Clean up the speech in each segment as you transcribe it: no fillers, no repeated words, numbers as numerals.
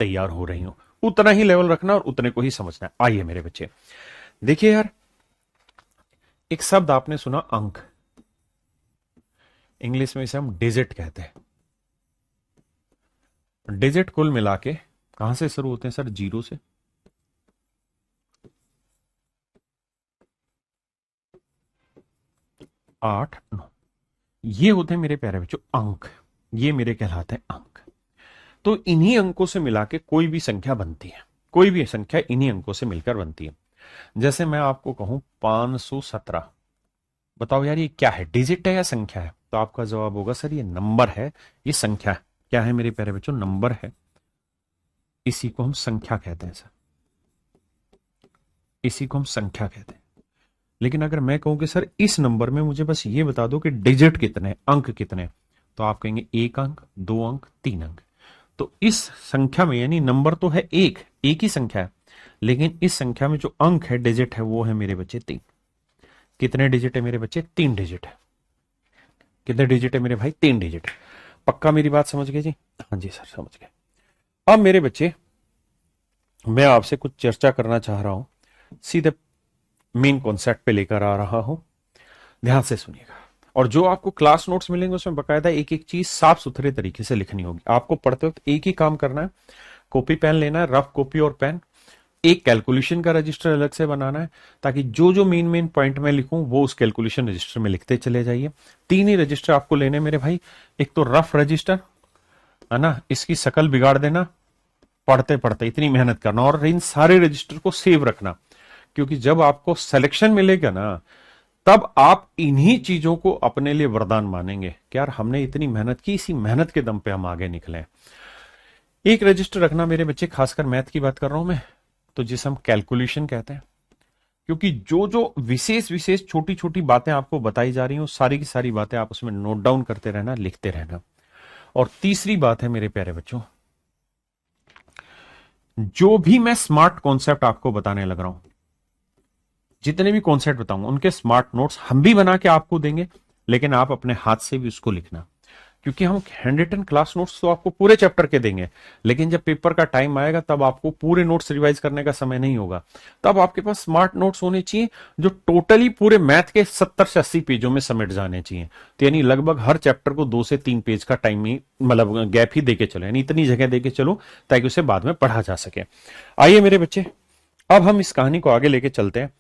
तैयार हो रही हो। उतना ही लेवल रखना और उतने को ही समझना है। आइए मेरे बच्चे, देखिए यार, एक शब्द आपने सुना, अंक। इंग्लिश में इसे हम डिजिट कहते हैं। डिजिट कुल मिला के कहां से शुरू होते हैं सर? जीरो से। 8, 9, ये होते हैं मेरे प्यारे बच्चों अंक। ये मेरे कहलाते हैं अंक। तो इन्हीं अंकों से मिला के कोई भी संख्या बनती है। कोई भी संख्या इन्हीं अंकों से मिलकर बनती है। जैसे मैं आपको कहूं 517, बताओ यार ये क्या है, डिजिट है या संख्या है? तो आपका जवाब होगा सर ये नंबर है, ये संख्या है। क्या है मेरे प्यारे बच्चों? नंबर है। इसी को हम संख्या कहते हैं सर, इसी को हम संख्या कहते हैं। लेकिन अगर मैं कहूं कि सर इस नंबर में मुझे बस ये बता दो कि डिजिट कितने, अंक कितने, तो आप कहेंगे 1 अंक, 2 अंक, 3 अंक। तो इस संख्या में, यानी नंबर तो है एक ही संख्या है, लेकिन इस संख्या में जो अंक है, डिजिट है, वो है मेरे बच्चे 3। कितने डिजिट है मेरे बच्चे? 3 डिजिट है। कितने डिजिट है मेरे भाई? 3 डिजिट है। पक्का मेरी बात समझ गए जी? हाँ जी सर, समझ गए। अब मेरे बच्चे, मैं आपसे कुछ चर्चा करना चाह रहा हूं, सीधे मेन कॉन्सेप्ट पे लेकर आ रहा हूं। ध्यान से सुनिएगा। और जो आपको क्लास नोट्स मिलेंगे उसमें बकायदा एक एक चीज साफ सुथरे तरीके से लिखनी होगी। आपको पढ़ते वक्त एक ही काम करना है, कॉपी पेन लेना है, रफ कॉपी और पेन। एक कैलकुलेशन का रजिस्टर अलग से बनाना है, ताकि जो जो मेन मेन पॉइंट मैं लिखूं वो उस कैलकुलेशन रजिस्टर में लिखते चले जाइए। 3 ही रजिस्टर आपको लेने मेरे भाई। एक तो रफ रजिस्टर है ना, इसकी शकल बिगाड़ देना पढ़ते पढ़ते, इतनी मेहनत करना, और इन सारे रजिस्टर को सेव रखना। क्योंकि जब आपको सिलेक्शन मिलेगा ना, तब आप इन्हीं चीजों को अपने लिए वरदान मानेंगे कि यार हमने इतनी मेहनत की, इसी मेहनत के दम पे हम आगे निकले। एक रजिस्टर रखना मेरे बच्चे, खासकर मैथ की बात कर रहा हूं मैं, तो जिसे हम कैलकुलेशन कहते हैं। क्योंकि जो जो विशेष विशेष छोटी छोटी बातें आपको बताई जा रही हैं, सारी की सारी बातें आप उसमें नोट डाउन करते रहना, लिखते रहना। और तीसरी बात है मेरे प्यारे बच्चों, जो भी मैं स्मार्ट कॉन्सेप्ट आपको बताने लग रहा हूं, जितने भी कॉन्सेप्ट बताऊंगा उनके स्मार्ट नोट्स हम भी बना के आपको देंगे, लेकिन आप अपने हाथ से भी उसको लिखना। क्योंकि हम हैंड रिटन क्लास नोट्स तो आपको पूरे चैप्टर के देंगे, लेकिन जब पेपर का टाइम आएगा तब आपको पूरे नोट्स रिवाइज करने का समय नहीं होगा। तब आपके पास स्मार्ट नोट्स होने चाहिए जो टोटली पूरे मैथ के 70 से 80 पेजों में समेट जाने चाहिए। तो यानी लगभग हर चैप्टर को 2 से 3 पेज का टाइम ही, मतलब गैप ही देके चलो, यानी इतनी जगह देके चलो ताकि उसे बाद में पढ़ा जा सके। आइए मेरे बच्चे, अब हम इस कहानी को आगे लेके चलते हैं।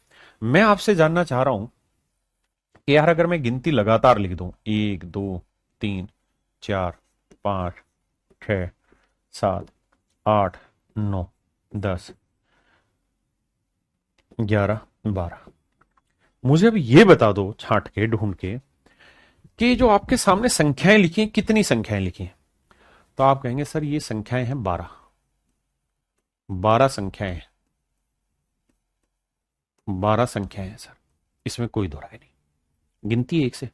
मैं आपसे जानना चाह रहा हूं कि यार अगर मैं गिनती लगातार लिख दूं, 1, 2, 3, 4, 5, 6, 7, 8, 9, 10, 11, 12, मुझे अब ये बता दो छांट के, ढूंढ के, कि जो आपके सामने संख्याएं लिखी हैं, कितनी संख्याएं लिखी हैं? तो आप कहेंगे सर ये संख्याएं हैं 12। 12 संख्याएं हैं, 12 संख्याएं हैं सर, इसमें कोई दो राय नहीं, गिनती एक से।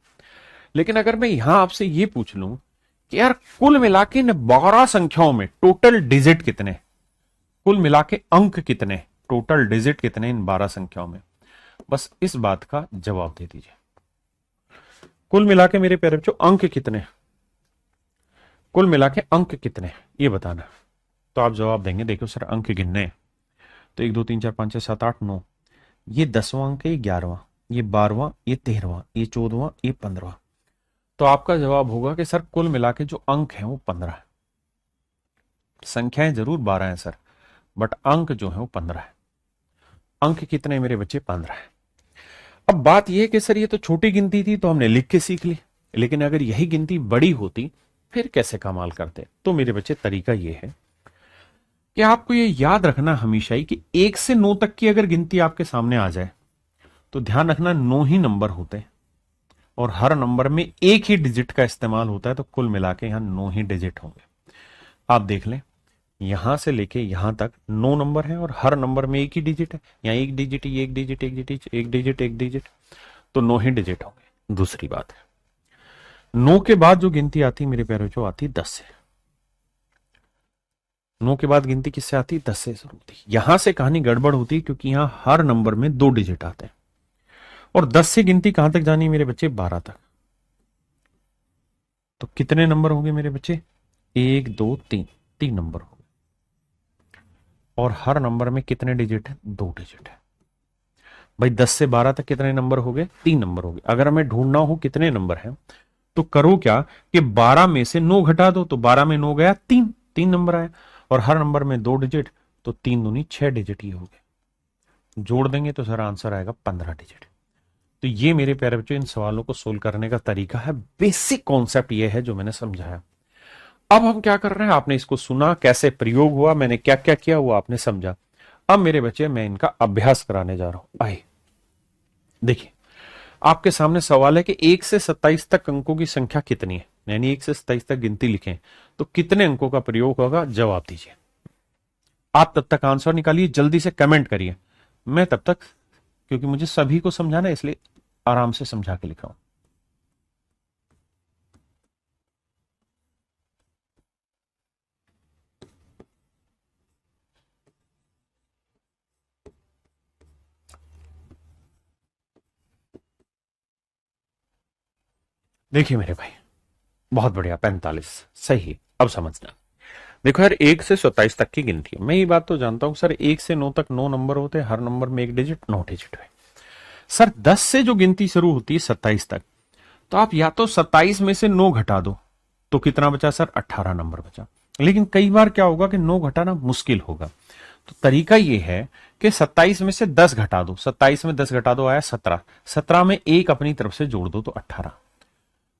लेकिन अगर मैं यहां आपसे ये पूछ लूं कि यार कुल मिला के इन 12 संख्याओं में टोटल डिजिट कितने, कुल मिला के अंक कितने, टोटल डिजिट कितने इन 12 संख्याओं में, बस इस बात का जवाब दे दीजिए। कुल मिला के मेरे प्यारे बच्चों अंक कितने, कुल मिला के अंक कितने, ये बताना। तो आप जवाब देंगे, देखो सर अंक गिनने हैं। तो 1, 2, 3, 4, 5, 6, 7, 8, 9, ये 10वां अंक है, ये 11वां, ये 12वां, ये 13वां, ये 14वां, ये 15वां। तो आपका जवाब होगा कि सर कुल मिला के जो अंक हैं वो 15 है। संख्याएं जरूर 12 हैं सर, बट अंक जो है वो 15 है। अंक कितने मेरे बच्चे? 15 है। अब बात यह है कि सर ये तो छोटी गिनती थी तो हमने लिख के सीख ली, लेकिन अगर यही गिनती बड़ी होती फिर कैसे कमाल करते? तो मेरे बच्चे तरीका यह है कि आपको ये याद रखना हमेशा ही कि 1 से 9 तक की अगर गिनती आपके सामने आ जाए तो ध्यान रखना 9 ही नंबर होते हैं, और हर नंबर में एक ही डिजिट का इस्तेमाल होता है, तो कुल मिला के यहां 9 ही डिजिट होंगे। आप देख लें, यहां से लेके यहां तक 9 नंबर है और हर नंबर में एक ही डिजिट है। यहां एक डिजिट ही, एक डिजिट, एक डिजिट, एक डिजिट, एक डिजिट, तो 9 ही डिजिट होंगे। दूसरी बात है, 9 के बाद जो गिनती आती है मेरे प्यारे, जो आती है 10 से। 9 के बाद गिनती किससे आती है? 10 से शुरू होती है। यहां से कहानी गड़बड़ होती है, क्योंकि यहां हर नंबर में 2 डिजिट आते हैं, और 10 से गिनती कहां तक जानी है मेरे बच्चे? 12 तक। तो कितने नंबर होंगे मेरे बच्चे? 1, 2, 3, 3 नंबर होंगे। और हर नंबर में कितने डिजिट है? 2 डिजिट है। भाई 10 से 12 तक कितने नंबर हो गए? 3 नंबर हो गए। अगर हमें ढूंढना हो कितने नंबर हैं, तो करो क्या कि 12 में से 9 घटा दो, तो 12 में 9 गया 3, 3 नंबर आया। और हर नंबर में 2 डिजिट, तो 3 दूनी 6 डिजिट ही हो गए। जोड़ देंगे तो सर आंसर आएगा 15 डिजिट। तो ये मेरे प्यारे बच्चों इन सवालों को सोल्व करने का तरीका है। बेसिक कॉन्सेप्ट ये है जो मैंने समझाया। अब हम क्या कर रहे हैं, आपने इसको सुना, कैसे प्रयोग हुआ, मैंने क्या क्या किया वो आपने समझा। अब मेरे बच्चे मैं इनका अभ्यास कराने जा रहा हूं। आइए देखिए, आपके सामने सवाल है कि 1 से 27 तक अंकों की संख्या कितनी है, यानी 1 से 27 तक गिनती लिखें तो कितने अंकों का प्रयोग होगा, जवाब दीजिए। आप तब तक आंसर निकालिए, जल्दी से कमेंट करिए। मैं तब तक, क्योंकि मुझे सभी को समझाना है इसलिए आराम से समझा के लिखा हूं। देखिए मेरे भाई, बहुत बढ़िया, 45 सही। अब समझना, देखो यार, 1 से 27 तक की गिनती है। मैं ये बात तो जानता हूं सर, 1 से 9 तक 9 नंबर होते हैं, हर नंबर में 1 डिजिट, 9 डिजिट है। सर 10 से जो गिनती शुरू होती है 27 तक, तो आप या तो 27 में से 9 घटा दो, तो कितना बचा सर? 18 नंबर बचा। लेकिन कई बार क्या होगा कि 9 घटाना मुश्किल होगा, तो तरीका यह है कि 27 में से 10 घटा दो। 27 में 10 घटा दो, आया 17। 17 में एक अपनी तरफ से जोड़ दो तो 18।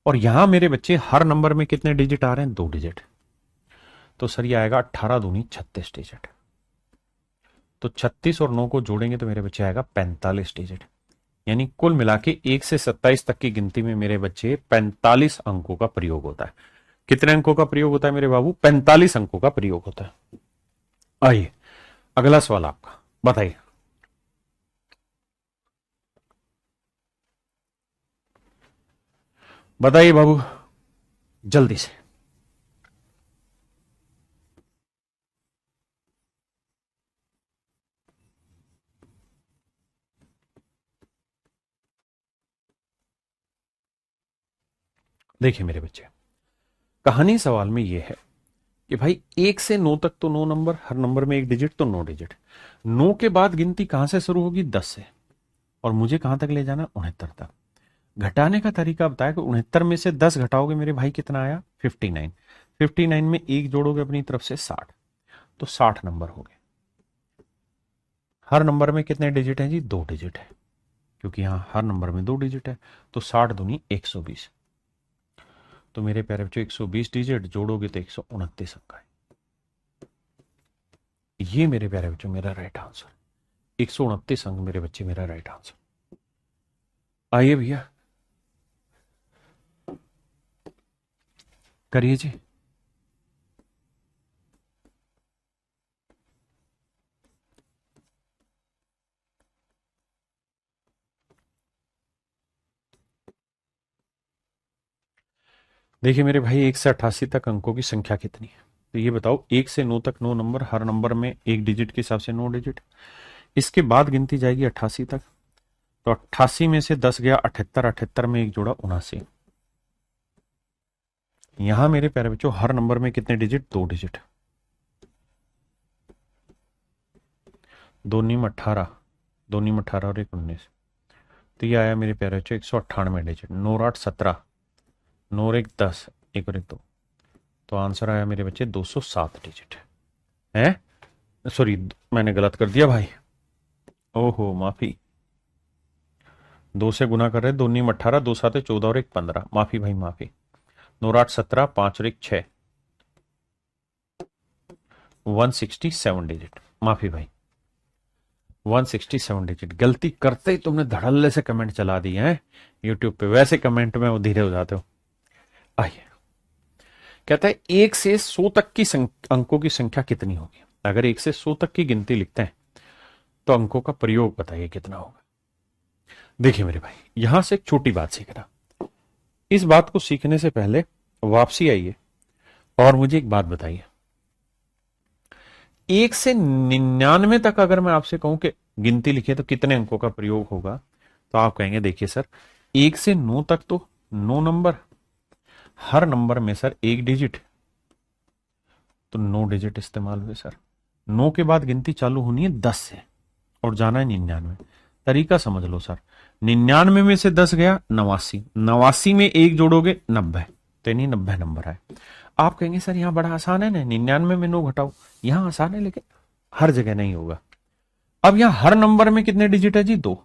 और यहां मेरे बच्चे हर नंबर में कितने डिजिट आ रहे हैं? 2 डिजिट। तो सर ये आएगा 18 दूनी 36 डिजिट। तो 36 और 9 को जोड़ेंगे तो मेरे बच्चे आएगा 45 डिजिट। यानी कुल मिला के 1 से 27 तक की गिनती में मेरे बच्चे 45 अंकों का प्रयोग होता है। कितने अंकों का प्रयोग होता है मेरे बाबू? 45 अंकों का प्रयोग होता है। आइए अगला सवाल आपका, बताइए। बताइए बाबू, जल्दी से। देखिए मेरे बच्चे, कहानी सवाल में यह है कि भाई 1 से 9 तक तो 9 नंबर, हर नंबर में 1 डिजिट, तो 9 डिजिट। 9 के बाद गिनती कहां से शुरू होगी? 10 से। और मुझे कहां तक ले जाना? 69 तक। घटाने का तरीका बताया कि 69 में से 10 घटाओगे मेरे भाई, कितना आया? 59। 59 में एक जोड़ोगे अपनी तरफ से 60, तो 60 नंबर हो गए। हर नंबर में कितने डिजिट हैं जी? 2 डिजिट है, क्योंकि यहां हर नंबर में 2 डिजिट है। तो 60 दूनी 120। तो मेरे प्यारे बच्चों 120 डिजिट जोड़ोगे तो 129 अंक आए। ये मेरे प्यारे बच्चों मेरा राइट आंसर, 129 अंक मेरे बच्चे मेरा राइट आंसर। आइए भैया करिए जी। देखिए मेरे भाई, 1 से 88 तक अंकों की संख्या कितनी है? तो ये बताओ, 1 से 9 तक 9 नंबर, हर नंबर में 1 डिजिट के हिसाब से 9 डिजिट। इसके बाद गिनती जाएगी 88 तक, तो 88 में से 10 गया 78, 78 में एक जोड़ा 79। यहां मेरे प्यारे बच्चों हर नंबर में कितने डिजिट? 2 डिजिट। 2 नीम 18, 2 नीम 18 और 1 19। तो ये आया मेरे प्यारे बच्चों 198 डिजिट। 9 8 17, 9 1 10, 1 और 1 2। तो आंसर आया मेरे बच्चे 207 डिजिट है। सॉरी, मैंने गलत कर दिया भाई, ओहो माफी। 2 से गुना कर रहे, 2 नीम 18, 2 7 14 और 1 15। माफी भाई माफी। 9 8 17, 5 और 1 6, 167 डिजिट। माफी भाई, 167 डिजिट। गलती करते ही तुमने धड़ल्ले से कमेंट चला दिए हैं यूट्यूब पे, वैसे कमेंट में वो धीरे हो जाते हो। आइए, कहता है 1 से 100 तक की अंकों की संख्या कितनी होगी? अगर 1 से 100 तक की गिनती लिखते हैं तो अंकों का प्रयोग बताइए कितना होगा। देखिए मेरे भाई, यहां से एक छोटी बात सीखना। इस बात को सीखने से पहले वापसी आइए और मुझे एक बात बताइए, 1 से 99 तक अगर मैं आपसे कहूं कि गिनती लिखे तो कितने अंकों का प्रयोग होगा, तो आप कहेंगे देखिए सर, 1 से 9 तक तो 9 नंबर, हर नंबर में सर 1 डिजिट, तो 9 डिजिट इस्तेमाल हुए सर। 9 के बाद गिनती चालू होनी है 10 से और जाना है 99। तरीका समझ लो सर, 99 में से 10 गया 89, 89 में एक जोड़ोगे 90, तो नहीं 90 नंबर है। आप कहेंगे सर यहां बड़ा आसान है ना, 99 में 9 घटाओ, यहां आसान है लेकिन हर जगह नहीं होगा। अब यहां हर नंबर में कितने डिजिट है जी? 2,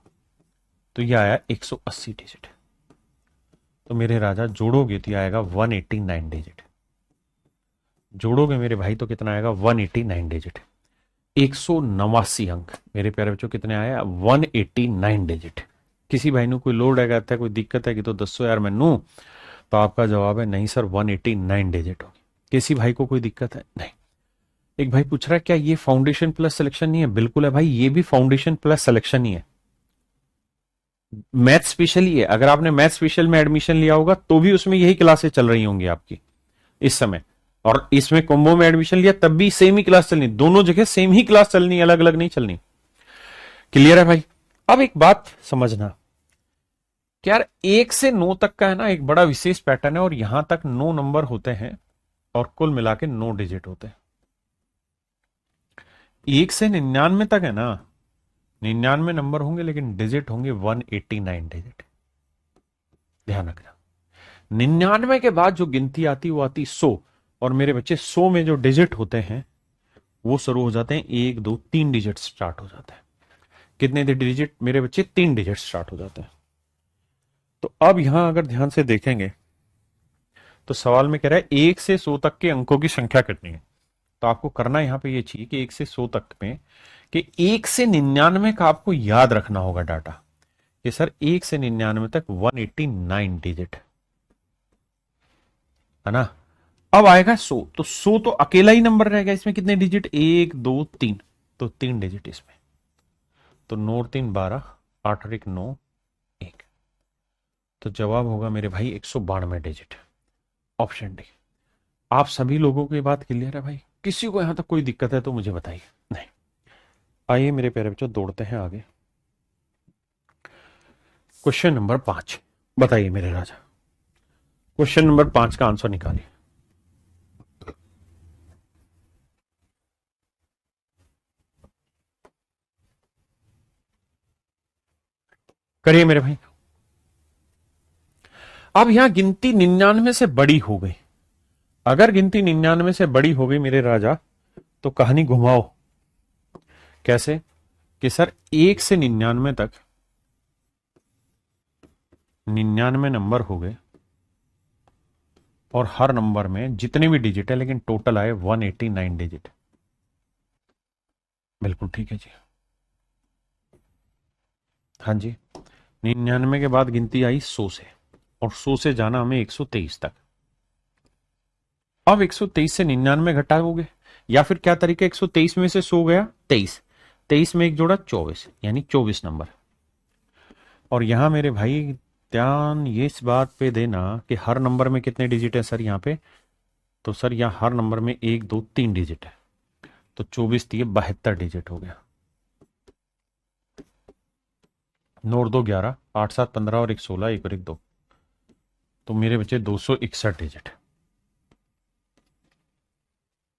तो यह आया 180 डिजिट। तो मेरे राजा जोड़ोगे तो आएगा 189 डिजिट, जोड़ोगे मेरे भाई तो कितना आएगा? 189 डिजिट। 189 अंक मेरे प्यारे बच्चों कितने आया? 189 डिजिट। किसी भाई ने कोई लोड है, कोई दिक्कत है कि तो 10 यार मैनू, तो आपका जवाब है नहीं सर 189 डिजिट होगी। किसी भाई को कोई दिक्कत है? नहीं। एक भाई पूछ रहा है क्या ये फाउंडेशन प्लस सिलेक्शन नहीं है? बिल्कुल है भाई, ये भी फाउंडेशन प्लस सिलेक्शन ही है, मैथ स्पेशल ही है। अगर आपने मैथ स्पेशल में एडमिशन लिया होगा तो भी उसमें यही क्लासेस चल रही होंगी आपकी इस समय, और इसमें कॉम्बो में एडमिशन लिया तब भी सेम ही क्लास चलनी, दोनों जगह सेम ही क्लास चलनी, अलग अलग नहीं चलनी। क्लियर है भाई? अब एक बात समझना कि यार 1 से 9 तक का है ना एक बड़ा विशेष पैटर्न है, और यहां तक 9 नंबर होते हैं और कुल मिला के 9 डिजिट होते हैं। 1 से 99 तक है ना 99 नंबर होंगे लेकिन डिजिट होंगे 189 डिजिट। ध्यान रखना, 99 के बाद जो गिनती आती वो आती 100, और मेरे बच्चे 100 में जो डिजिट होते हैं वो शुरू हो जाते हैं 1 2 3 डिजिट स्टार्ट हो जाता है। कितने डिजिट मेरे बच्चे? 3 डिजिट स्टार्ट हो जाते हैं। तो अब यहां अगर ध्यान से देखेंगे तो सवाल में कह रहा है 1 से 100 तक के अंकों की संख्या कितनी है। तो आपको करना यहां पे ये चाहिए कि 1 से 100 तक में कि 1 से 99 का आपको याद रखना होगा डाटा कि सर 1 से 99 तक 189 डिजिट है ना। अब आएगा 100, तो 100 तो अकेला ही नंबर रहेगा, इसमें कितने डिजिट? 1 2 3, तो 3 डिजिट इसमें, तो 9 और 3 12, 8 और 1 9 1, तो जवाब होगा मेरे भाई 192 डिजिट, ऑप्शन डी। आप सभी लोगों को ये बात क्लियर है भाई? किसी को यहां तक कोई दिक्कत है तो मुझे बताइए। नहीं, आइए मेरे प्यारे बच्चों दौड़ते हैं आगे। क्वेश्चन नंबर 5 बताइए मेरे राजा, क्वेश्चन नंबर 5 का आंसर निकालिए। करिए मेरे भाई। अब यहां गिनती 99 से बड़ी हो गई, अगर गिनती 99 से बड़ी हो गई मेरे राजा तो कहानी घुमाओ। कैसे? कि सर 1 से 99 तक 99 नंबर हो गए और हर नंबर में जितने भी डिजिट है लेकिन टोटल आए 189 डिजिट। बिल्कुल ठीक है जी, हाँ जी। 99 के बाद गिनती आई 100 से, और 100 से जाना हमें 123 तक। अब 123 से 99 घटाओगे, या फिर क्या तरीका? 123 में से 100 गया 23, 23 में एक जोड़ा 24, यानी 24 नंबर। और यहां मेरे भाई ध्यान ये इस बात पे देना कि हर नंबर में कितने डिजिट है सर यहाँ पे? तो सर यहाँ हर नंबर में 1 2 3 डिजिट है, तो 24 दिए 72 डिजिट हो गया। 9 और 2 11, 8 7 15 और 1 16, 1 और 1 2, तो मेरे बचे 261 डिजिट।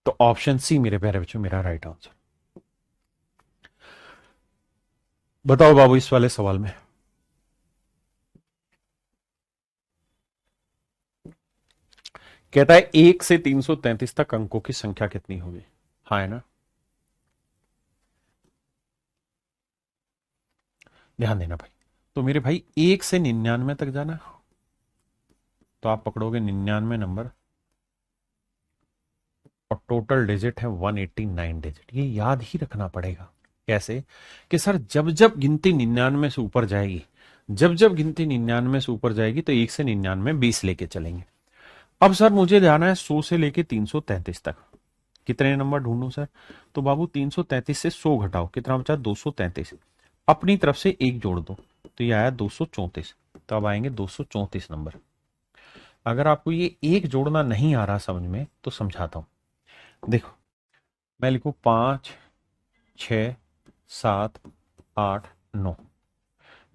तो ऑप्शन सी मेरे प्यारे बच्चों मेरा राइट आंसर। बताओ बाबू इस वाले सवाल में कहता है 1 से 333 तक अंकों की संख्या कितनी होगी? हाँ है ना, ध्यान देना भाई। तो मेरे भाई 1 से 99 तक जाना, तो आप पकड़ोगे 99 नंबर और टोटल डिजिट है 189 डिजिट। ये याद ही रखना पड़ेगा। कैसे? कि सर जब जब गिनती 99 से ऊपर जाएगी, जब जब गिनती 99 से ऊपर जाएगी तो 1 से 99 20 लेके चलेंगे। अब सर मुझे जाना है 100 से लेके 333 तक, कितने नंबर ढूंढूं सर? तो बाबू 333 से 100 घटाओ, कितना बचा? 233। अपनी तरफ से एक जोड़ दो, तो ये आया 234, तो अब आएंगे 234 नंबर। अगर आपको ये एक जोड़ना नहीं आ रहा समझ में तो समझाता हूं। देखो मैं लिखूं 5 6 7 8 9,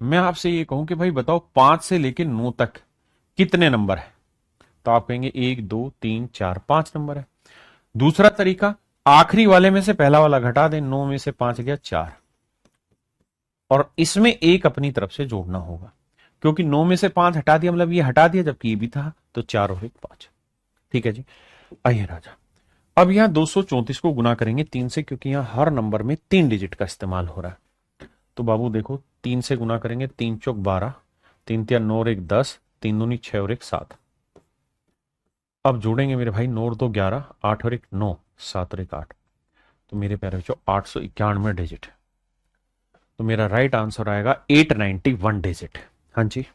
मैं आपसे ये कहूं कि भाई बताओ 5 से लेके 9 तक कितने नंबर है? तो आप कहेंगे 1 2 3 4 5 नंबर है। दूसरा तरीका, आखिरी वाले में से पहला वाला घटा दें, 9 में से 5 गया 4, और इसमें एक अपनी तरफ से जोड़ना होगा, क्योंकि 9 में से 5 हटा दिया मतलब ये हटा दिया, जबकि ये भी था, तो 4 और 1 5। ठीक है जी। आइए राजा, अब यहां 234 को गुना करेंगे 3 से, क्योंकि यहां हर नंबर में 3 डिजिट का इस्तेमाल हो रहा है। तो बाबू देखो, 3 से गुना करेंगे, 3 चौक 12, 3 तिया 9 और 1 10, 3 दूनी 6 और 1 7। अब जोड़ेंगे मेरे भाई, 9 और 2 11, 8 और 1 9, 7 और 1 8। तो मेरे प्यारे बच्चों 891 डिजिट। तो मेरा राइट आंसर आएगा 891 डिजिट। हाँ जी।